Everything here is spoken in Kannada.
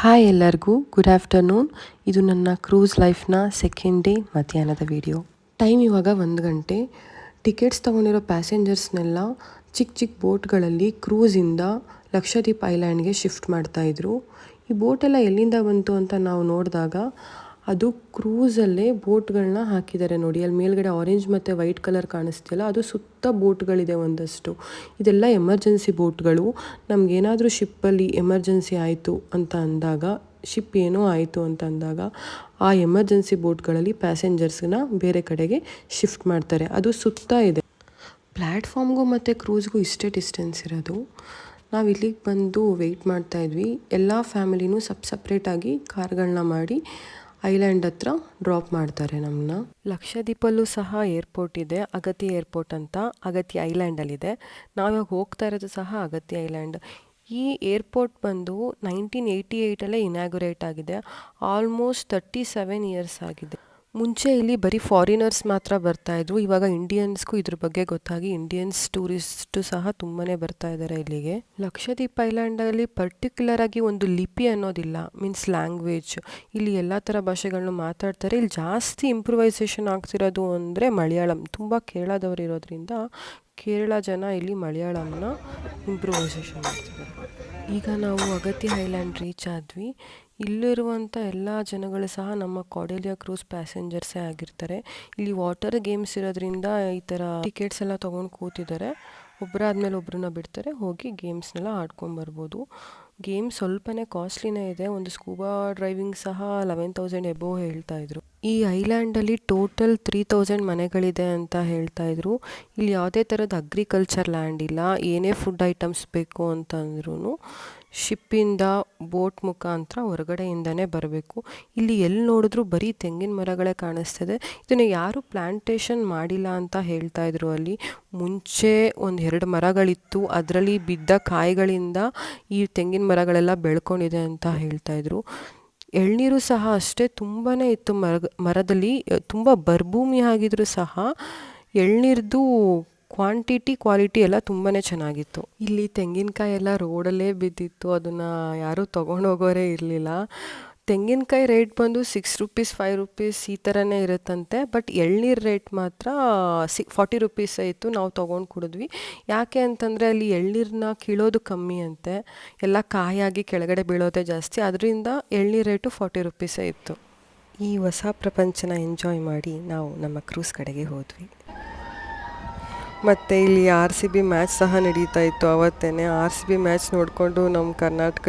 ಹಾಯ್ ಎಲ್ಲರಿಗೂ ಗುಡ್ ಆಫ್ಟರ್ನೂನ್. ಇದು ನನ್ನ ಕ್ರೂಸ್ ಲೈಫ್ನ ಸೆಕೆಂಡ್ ಡೇ ಮಧ್ಯಾಹ್ನದ ವಿಡಿಯೋ. ಟೈಮ್ ಇವಾಗ 1 ಗಂಟೆ. ಟಿಕೆಟ್ಸ್ ತೊಗೊಂಡಿರೋ ಪ್ಯಾಸೆಂಜರ್ಸ್ನೆಲ್ಲ ಚಿಕ್ಕ ಚಿಕ್ಕ ಬೋಟ್ಗಳಲ್ಲಿ ಕ್ರೂಸಿಂದ ಲಕ್ಷದ್ವೀಪ್ ಐಲ್ಯಾಂಡ್ಗೆ ಶಿಫ್ಟ್ ಮಾಡ್ತಾಯಿದ್ರು. ಈ ಬೋಟೆಲ್ಲ ಎಲ್ಲಿಂದ ಬಂತು ಅಂತ ನಾವು ನೋಡಿದಾಗ ಅದು ಕ್ರೂಸಲ್ಲೇ ಬೋಟ್ಗಳನ್ನ ಹಾಕಿದ್ದಾರೆ ನೋಡಿ. ಅಲ್ಲಿ ಮೇಲ್ಗಡೆ ಆರೆಂಜ್ ಮತ್ತು ವೈಟ್ ಕಲರ್ ಕಾಣಿಸ್ತಿಲ್ಲ, ಅದು ಸುತ್ತ ಬೋಟ್ಗಳಿದೆ ಒಂದಷ್ಟು. ಇದೆಲ್ಲ ಎಮರ್ಜೆನ್ಸಿ ಬೋಟ್ಗಳು. ನಮಗೇನಾದರೂ ಶಿಪ್ಪಲ್ಲಿ ಎಮರ್ಜೆನ್ಸಿ ಆಯಿತು ಅಂತ ಅಂದಾಗ, ಶಿಪ್ ಏನೋ ಆಯಿತು ಅಂತ ಅಂದಾಗ ಆ ಎಮರ್ಜೆನ್ಸಿ ಬೋಟ್ಗಳಲ್ಲಿ ಪ್ಯಾಸೆಂಜರ್ಸ್ನ ಬೇರೆ ಕಡೆಗೆ ಶಿಫ್ಟ್ ಮಾಡ್ತಾರೆ. ಅದು ಸುತ್ತ ಇದೆ. ಪ್ಲ್ಯಾಟ್ಫಾರ್ಮ್ಗೂ ಮತ್ತು ಕ್ರೂಸ್ಗೂ ಇಷ್ಟೇ ಡಿಸ್ಟೆನ್ಸ್ ಇರೋದು. ನಾವು ಇಲ್ಲಿಗೆ ಬಂದು ವೆಯ್ಟ್ ಮಾಡ್ತಾಯಿದ್ವಿ. ಎಲ್ಲ ಫ್ಯಾಮಿಲಿನೂ ಸಪ್ರೇಟಾಗಿ ಕಾರ್ಗಳನ್ನ ಮಾಡಿ ಐಲ್ಯಾಂಡ್ ಹತ್ರ ಡ್ರಾಪ್ ಮಾಡ್ತಾರೆ ನಮ್ಮನ್ನ. ಲಕ್ಷದ್ವೀಪಲ್ಲೂ ಸಹ ಏರ್ಪೋರ್ಟ್ ಇದೆ, ಅಗತಿ ಏರ್ಪೋರ್ಟ್ ಅಂತ. ಅಗತಿ ಐಲ್ಯಾಂಡಲ್ಲಿದೆ. ನಾವಿವಾಗ ಹೋಗ್ತಾ ಇರೋದು ಸಹ ಅಗತಿ ಐಲ್ಯಾಂಡ್. ಈ ಏರ್ಪೋರ್ಟ್ ಬಂದು 1988 ಇನಾಗ್ಯುರೇಟ್ ಆಗಿದೆ. ಆಲ್ಮೋಸ್ಟ್ 37 ಇಯರ್ಸ್ ಆಗಿದೆ. ಮುಂಚೆ ಇಲ್ಲಿ ಬರೀ ಫಾರಿನರ್ಸ್ ಮಾತ್ರ ಬರ್ತಾಯಿದ್ರು. ಇವಾಗ ಇಂಡಿಯನ್ಸ್ಗೂ ಇದ್ರ ಬಗ್ಗೆ ಗೊತ್ತಾಗಿ ಇಂಡಿಯನ್ಸ್ ಟೂರಿಸ್ಟು ಸಹ ತುಂಬಾ ಬರ್ತಾ ಇದ್ದಾರೆ ಇಲ್ಲಿಗೆ. ಲಕ್ಷದ್ವೀಪ್ ಐಲ್ಯಾಂಡಲ್ಲಿ ಪರ್ಟಿಕ್ಯುಲರ್ ಆಗಿ ಒಂದು ಲಿಪಿ ಅನ್ನೋದಿಲ್ಲ, ಮೀನ್ಸ್ ಲ್ಯಾಂಗ್ವೇಜ್. ಇಲ್ಲಿ ಎಲ್ಲ ಥರ ಭಾಷೆಗಳನ್ನ ಮಾತಾಡ್ತಾರೆ. ಇಲ್ಲಿ ಜಾಸ್ತಿ ಇಂಪ್ರೂವೈಸೇಷನ್ ಆಗ್ತಿರೋದು ಅಂದರೆ ಮಲಯಾಳಂ. ತುಂಬ ಕೇರಳದವ್ರು ಇರೋದ್ರಿಂದ ಕೇರಳ ಜನ ಇಲ್ಲಿ ಮಲಯಾಳಂನ ಇಂಪ್ರೂವೈಸೇಷನ್ ಮಾಡ್ತಿದ್ದಾರೆ. ಈಗ ನಾವು ಅಗತಿ ಐಲ್ಯಾಂಡ್ ರೀಚ್ ಆದ್ವಿ. ಇಲ್ಲಿರುವಂಥ ಎಲ್ಲ ಜನಗಳು ಸಹ ನಮ್ಮ ಕಾರ್ಡೆಲಿಯಾ ಕ್ರೂಸ್ ಪ್ಯಾಸೆಂಜರ್ಸೇ ಆಗಿರ್ತಾರೆ. ಇಲ್ಲಿ ವಾಟರ್ ಗೇಮ್ಸ್ ಇರೋದ್ರಿಂದ ಈ ಥರ ಟಿಕೆಟ್ಸ್ ಎಲ್ಲ ತೊಗೊಂಡು ಕೂತಿದ್ದಾರೆ. ಒಬ್ಬರಾದ್ಮೇಲೆ ಒಬ್ಬರನ್ನ ಬಿಡ್ತಾರೆ, ಹೋಗಿ ಗೇಮ್ಸ್ನೆಲ್ಲ ಆಡ್ಕೊಂಬರ್ಬೋದು. ಗೇಮ್ ಸ್ವಲ್ಪನೇ ಕಾಸ್ಟ್ಲಿನೇ ಇದೆ. ಒಂದು ಸ್ಕೂಬಾ ಡ್ರೈವಿಂಗ್ ಸಹ 11,000 ಎಬೋವ್ ಹೇಳ್ತಾಯಿದ್ರು. ಈ ಐಲ್ಯಾಂಡಲ್ಲಿ ಟೋಟಲ್ 3,000 ಮನೆಗಳಿದೆ ಅಂತ ಹೇಳ್ತಾಯಿದ್ರು. ಇಲ್ಲಿ ಯಾವುದೇ ಥರದ ಅಗ್ರಿಕಲ್ಚರ್ ಲ್ಯಾಂಡ್ ಇಲ್ಲ. ಏನೇ ಫುಡ್ ಐಟಮ್ಸ್ ಬೇಕು ಅಂತಂದ್ರೂ ಶಿಪ್ಪಿಂದ ಬೋಟ್ ಮುಖಾಂತರ ಹೊರಗಡೆಯಿಂದನೇ ಬರಬೇಕು. ಇಲ್ಲಿ ಎಲ್ಲಿ ನೋಡಿದ್ರೂ ಬರೀ ತೆಂಗಿನ ಮರಗಳೇ ಕಾಣಿಸ್ತದೆ. ಇದನ್ನು ಯಾರೂ ಪ್ಲ್ಯಾಂಟೇಷನ್ ಮಾಡಿಲ್ಲ ಅಂತ ಹೇಳ್ತಾಯಿದ್ರು. ಅಲ್ಲಿ ಮುಂಚೆ 1-2 ಮರಗಳಿತ್ತು, ಅದರಲ್ಲಿ ಬಿದ್ದ ಕಾಯಿಗಳಿಂದ ಈ ತೆಂಗಿನ ಮರಗಳೆಲ್ಲ ಬೆಳ್ಕೊಂಡಿದೆ ಅಂತ ಹೇಳ್ತಾಯಿದ್ರು. ಎಳ್ನೀರು ಸಹ ಅಷ್ಟೇ ತುಂಬಾ ಇತ್ತು. ಮರದಲ್ಲಿ ತುಂಬ ಬರ್ಭೂಮಿ ಆಗಿದ್ರು ಸಹ ಎಳ್ನೀರ್ದು ಕ್ವಾಲಿಟಿ ಎಲ್ಲ ತುಂಬಾ ಚೆನ್ನಾಗಿತ್ತು. ಇಲ್ಲಿ ತೆಂಗಿನಕಾಯಿ ಎಲ್ಲ ರೋಡಲ್ಲೇ ಬಿದ್ದಿತ್ತು. ಅದನ್ನು ಯಾರೂ ತೊಗೊಂಡೋಗೋರೇ ಇರಲಿಲ್ಲ. ತೆಂಗಿನಕಾಯಿ ರೇಟ್ ಬಂದು 6 ರೂಪೀಸ್ 5 ರೂಪೀಸ್ ಈ ಥರನೇ ಇರುತ್ತಂತೆ. ಬಟ್ ಎಳ್ನೀರು ರೇಟ್ ಮಾತ್ರ 40 ರೂಪೀಸೇ ಇತ್ತು. ನಾವು ತೊಗೊಂಡು ಕುಡಿದ್ವಿ. ಯಾಕೆ ಅಂತಂದರೆ ಅಲ್ಲಿ ಎಳ್ನೀರನ್ನ ಕೀಳೋದು ಕಮ್ಮಿ ಅಂತೆ, ಎಲ್ಲ ಕಾಯಾಗಿ ಕೆಳಗಡೆ ಬೀಳೋದೇ ಜಾಸ್ತಿ. ಅದರಿಂದ ಎಳ್ನೀರು ರೇಟು 40 ರೂಪೀಸೇ ಇತ್ತು. ಈ ಹೊಸ ಪ್ರಪಂಚನ ಎಂಜಾಯ್ ಮಾಡಿ ನಾವು ನಮ್ಮ ಕ್ರೂಸ್ ಕಡೆಗೆ ಹೋದ್ವಿ. ಮತ್ತು ಇಲ್ಲಿ RCB ಮ್ಯಾಚ್ ಸಹ ನಡೀತಾ ಇತ್ತು. ಅವತ್ತೇ RCB ಮ್ಯಾಚ್ ನೋಡಿಕೊಂಡು ನಮ್ಮ ಕರ್ನಾಟಕದ